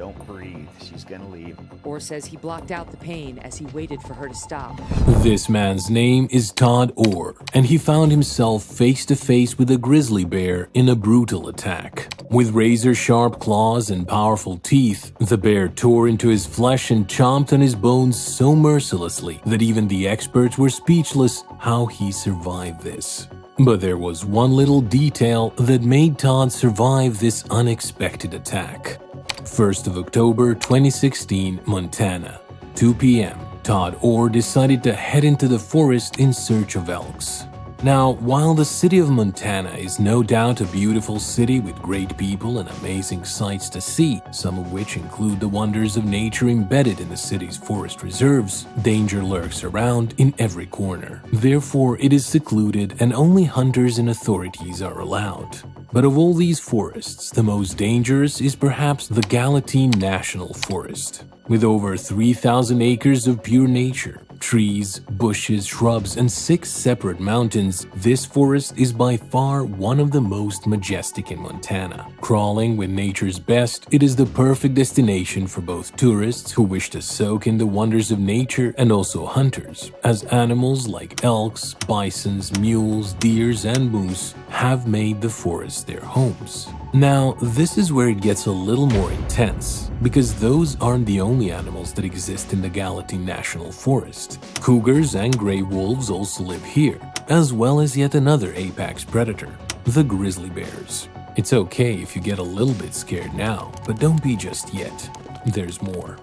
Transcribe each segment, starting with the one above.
don't breathe. She's gonna leave. Orr says he blocked out the pain as he waited for her to stop. This man's name is Todd Orr, and he found himself face to face with a grizzly bear in a brutal attack. With razor-sharp claws and powerful teeth, the bear tore into his flesh and chomped on his bones so mercilessly that even the experts were speechless how he survived this. But there was one little detail that made Todd survive this unexpected attack. 1st of October 2016, Montana. 2 p.m. Todd Orr decided to head into the forest in search of elks. Now, while the city of Montana is no doubt a beautiful city with great people and amazing sights to see, some of which include the wonders of nature embedded in the city's forest reserves, danger lurks around in every corner. Therefore, it is secluded and only hunters and authorities are allowed. But of all these forests, the most dangerous is perhaps the Gallatin National Forest. With over 3,000 acres of pure nature, trees, bushes, shrubs, and 6 separate mountains, this forest is by far one of the most majestic in Montana. Crawling with nature's best, it is the perfect destination for both tourists who wish to soak in the wonders of nature and also hunters, as animals like elks, bisons, mules, deers, and moose have made the forest their homes. Now, this is where it gets a little more intense, because those aren't the only animals that exist in the Gallatin National Forest. Cougars and gray wolves also live here, as well as yet another apex predator, the grizzly bears. It's okay if you get a little bit scared now, but don't be just yet. There's more.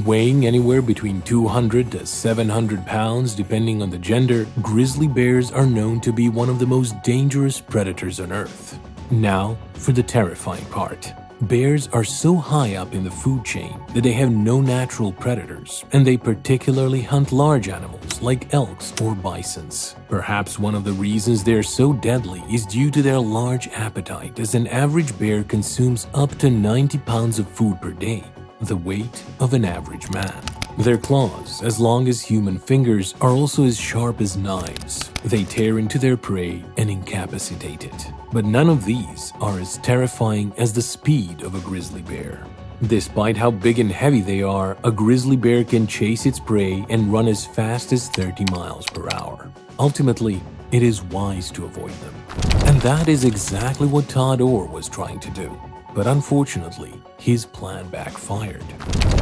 Weighing anywhere between 200 to 700 pounds depending on the gender, grizzly bears are known to be one of the most dangerous predators on Earth. Now, for the terrifying part. Bears are so high up in the food chain that they have no natural predators, and they particularly hunt large animals like elks or bisons. Perhaps one of the reasons they're so deadly is due to their large appetite, as an average bear consumes up to 90 pounds of food per day, the weight of an average man. Their claws, as long as human fingers, are also as sharp as knives. They tear into their prey and incapacitate it. But none of these are as terrifying as the speed of a grizzly bear. Despite how big and heavy they are, a grizzly bear can chase its prey and run as fast as 30 miles per hour. Ultimately, it is wise to avoid them. And that is exactly what Todd Orr was trying to do. But unfortunately, his plan backfired.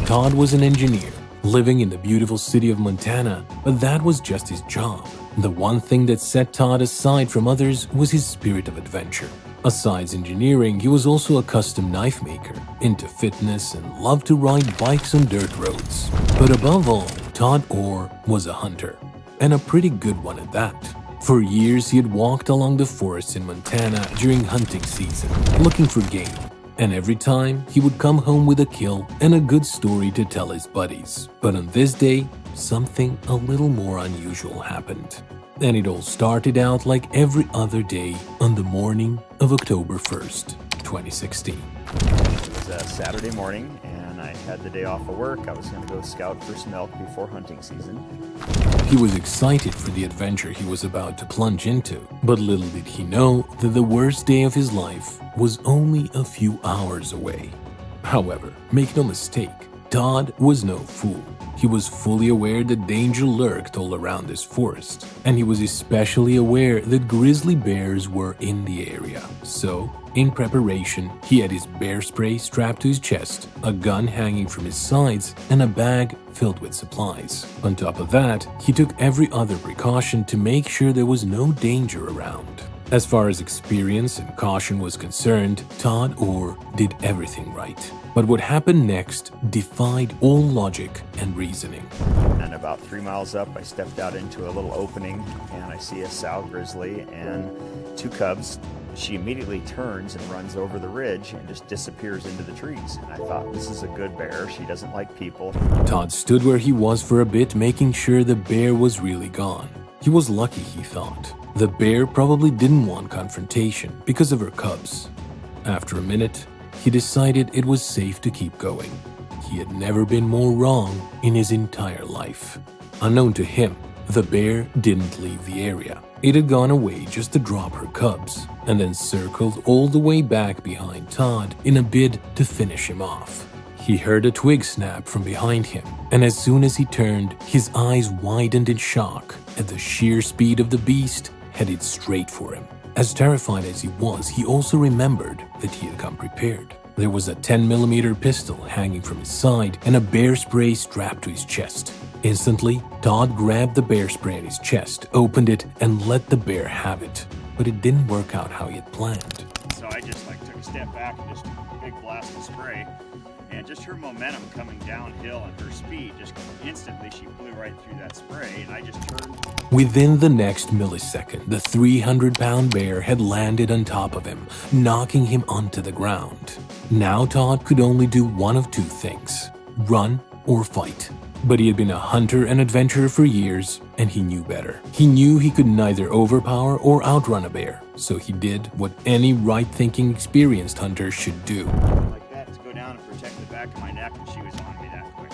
Todd was an engineer, living in the beautiful city of Montana, but that was just his job. The one thing that set Todd aside from others was his spirit of adventure. Besides engineering, he was also a custom knife maker, into fitness, and loved to ride bikes on dirt roads. But above all, Todd Orr was a hunter, and a pretty good one at that. For years, he had walked along the forests in Montana during hunting season, looking for game. And every time, he would come home with a kill and a good story to tell his buddies. But on this day, something a little more unusual happened. And it all started out like every other day on the morning of October 1st, 2016. It was a Saturday morning, and I had the day off of work. I was going to go scout for some elk before hunting season. He was excited for the adventure he was about to plunge into, but little did he know that the worst day of his life was only a few hours away. However, make no mistake, Todd was no fool. He was fully aware that danger lurked all around this forest, and he was especially aware that grizzly bears were in the area. So, in preparation, he had his bear spray strapped to his chest, a gun hanging from his sides, and a bag filled with supplies. On top of that, he took every other precaution to make sure there was no danger around. As far as experience and caution was concerned, Todd Orr did everything right. But what happened next defied all logic and reasoning. And about 3 miles up, I stepped out into a little opening, and I see a sow grizzly and 2 cubs. She immediately turns and runs over the ridge and just disappears into the trees. And I thought, this is a good bear. She doesn't like people. Todd stood where he was for a bit, making sure the bear was really gone. He was lucky, he thought. The bear probably didn't want confrontation because of her cubs. After a minute, he decided it was safe to keep going. He had never been more wrong in his entire life. Unknown to him, the bear didn't leave the area. It had gone away just to drop her cubs, and then circled all the way back behind Todd in a bid to finish him off. He heard a twig snap from behind him, and as soon as he turned, his eyes widened in shock at the sheer speed of the beast headed straight for him. As terrified as he was, he also remembered that he had come prepared. There was a 10mm pistol hanging from his side and a bear spray strapped to his chest. Instantly, Todd grabbed the bear spray in his chest, opened it, and let the bear have it. But it didn't work out how he had planned. So I just took a step back and just a big blast of spray. And just her momentum coming downhill and her speed, just instantly she flew right through that spray, and I just turned. Within the next millisecond, the 300-pound bear had landed on top of him, knocking him onto the ground. Now Todd could only do one of two things: run or fight. But he had been a hunter and adventurer for years, and he knew better. He knew he could neither overpower or outrun a bear, so he did what any right-thinking, experienced hunter should do. Down and protect the back of my neck, and she was on me that quick.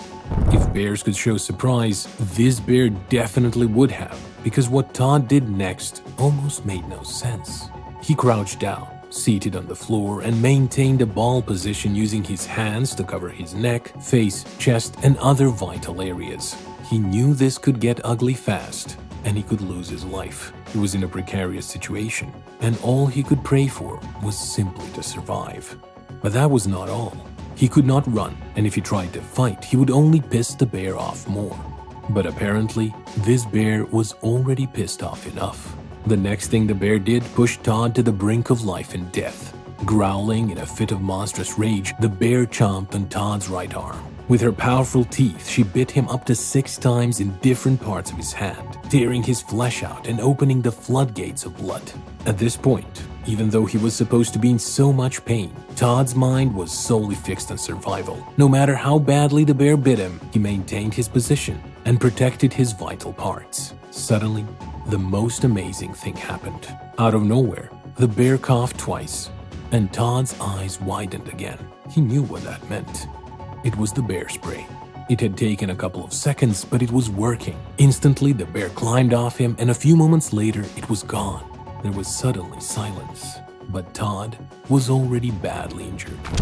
If bears could show surprise, this bear definitely would have, because what Todd did next almost made no sense. He crouched down, seated on the floor, and maintained a ball position using his hands to cover his neck, face, chest, and other vital areas. He knew this could get ugly fast, and he could lose his life. He was in a precarious situation, and all he could pray for was simply to survive. But that was not all. He could not run, and if he tried to fight, he would only piss the bear off more. But apparently, this bear was already pissed off enough. The next thing the bear did pushed Todd to the brink of life and death. Growling in a fit of monstrous rage, the bear chomped on Todd's right arm. With her powerful teeth, she bit him up to 6 times in different parts of his hand, tearing his flesh out and opening the floodgates of blood. At this point, even though he was supposed to be in so much pain, Todd's mind was solely fixed on survival. No matter how badly the bear bit him, he maintained his position and protected his vital parts. Suddenly, the most amazing thing happened. Out of nowhere, the bear coughed twice, and Todd's eyes widened again. He knew what that meant. It was the bear spray. It had taken a couple of seconds, but it was working. Instantly, the bear climbed off him, and a few moments later, it was gone. There was suddenly silence, but Todd was already badly injured. I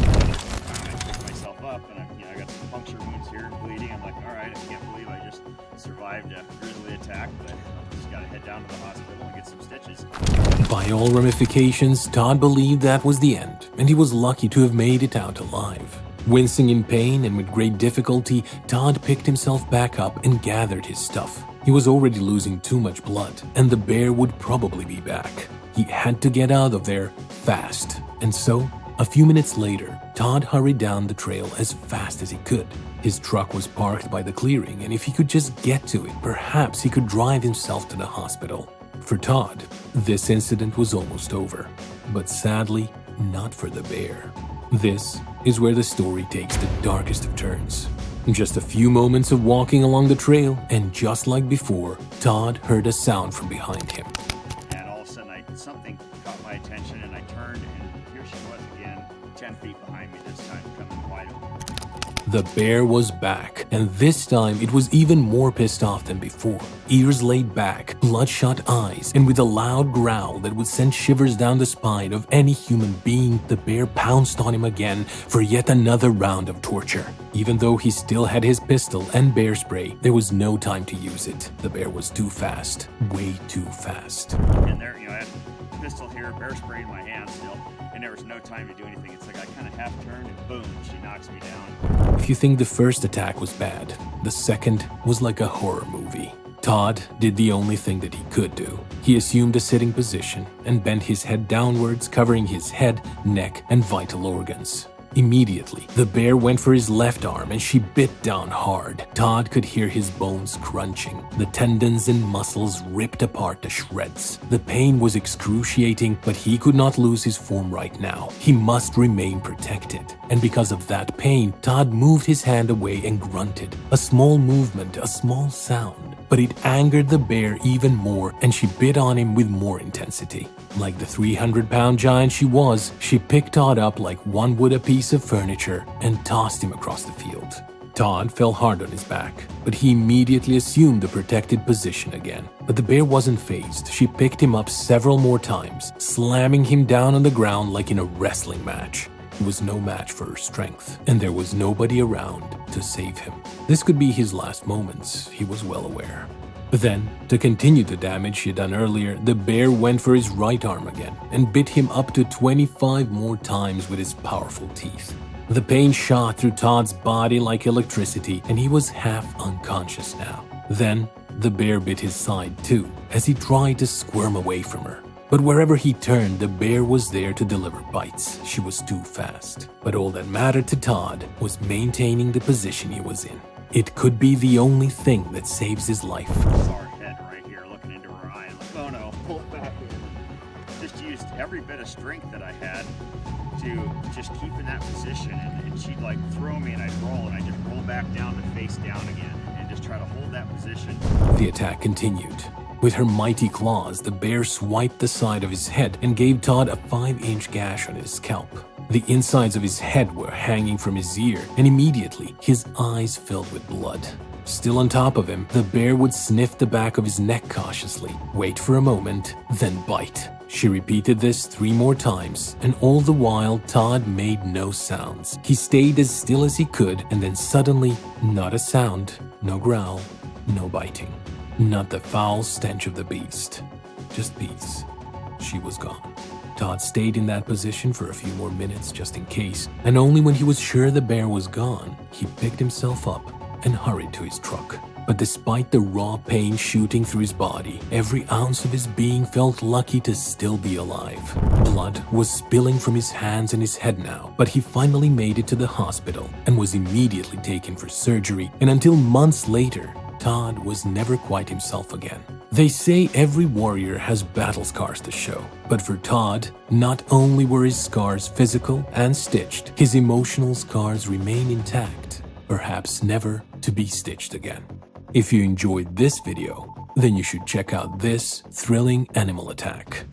picked myself up, and I got some puncture wounds here and bleeding. I'm like, all right, I can't believe I just survived a grizzly attack, but I just got to head down to the hospital and get some stitches. By all ramifications, Todd believed that was the end, and he was lucky to have made it out alive. Wincing in pain and with great difficulty, Todd picked himself back up and gathered his stuff. He was already losing too much blood, and the bear would probably be back. He had to get out of there fast. And so, a few minutes later, Todd hurried down the trail as fast as he could. His truck was parked by the clearing, and if he could just get to it, perhaps he could drive himself to the hospital. For Todd, this incident was almost over, but sadly, not for the bear. This is where the story takes the darkest of turns. Just a few moments of walking along the trail, and just like before, Todd heard a sound from behind him. And all of a sudden, something caught my attention, and I turned, and here she was again, 10 feet behind me this time, coming wide open. The bear was back, and this time it was even more pissed off than before. Ears laid back, bloodshot eyes, and with a loud growl that would send shivers down the spine of any human being, the bear pounced on him again for yet another round of torture. Even though he still had his pistol and bear spray, there was no time to use it. The bear was too fast, way too fast. And there, I had a pistol here, bear spray in my hand still, and there was no time to do anything. It's like I kind of half turned and boom, she knocks me down. If you think the first attack was bad, the second was like a horror movie. Todd did the only thing that he could do. He assumed a sitting position and bent his head downwards, covering his head, neck, and vital organs. Immediately, the bear went for his left arm and she bit down hard. Todd could hear his bones crunching, the tendons and muscles ripped apart to shreds. The pain was excruciating, but he could not lose his form right now. He must remain protected. And because of that pain, Todd moved his hand away and grunted. A small movement, a small sound. But it angered the bear even more, and she bit on him with more intensity. Like the 300-pound giant she was, she picked Todd up like one would a piece of furniture and tossed him across the field. Todd fell hard on his back, but he immediately assumed the protected position again. But the bear wasn't fazed. She picked him up several more times, slamming him down on the ground like in a wrestling match. was no match for her strength, and there was nobody around to save him. This could be his last moments, he was well aware. But then, to continue the damage she had done earlier, the bear went for his right arm again and bit him up to 25 more times with his powerful teeth. The pain shot through Todd's body like electricity, and he was half unconscious now. Then, the bear bit his side too, as he tried to squirm away from her. But wherever he turned, the bear was there to deliver bites. She was too fast. But all that mattered to Todd was maintaining the position he was in. It could be the only thing that saves his life. Saw her head right here, looking into her eye. I'm like, oh no, pull it back in. Just used every bit of strength that I had to just keep in that position. And she'd like throw me and I'd roll, and I'd just roll back down to face down again and just try to hold that position. The attack continued. With her mighty claws, the bear swiped the side of his head and gave Todd a 5-inch gash on his scalp. The insides of his head were hanging from his ear, and immediately his eyes filled with blood. Still on top of him, the bear would sniff the back of his neck cautiously, wait for a moment, then bite. She repeated this 3 more times, and all the while Todd made no sounds. He stayed as still as he could, and then suddenly, not a sound, no growl, no biting. Not the foul stench of the beast, just peace. She was gone. Todd stayed in that position for a few more minutes just in case, and only when he was sure the bear was gone, he picked himself up and hurried to his truck. But despite the raw pain shooting through his body, every ounce of his being felt lucky to still be alive. Blood was spilling from his hands and his head now, but he finally made it to the hospital and was immediately taken for surgery, and until months later, Todd was never quite himself again. They say every warrior has battle scars to show, but for Todd, not only were his scars physical and stitched, his emotional scars remain intact, perhaps never to be stitched again. If you enjoyed this video, then you should check out this thrilling animal attack.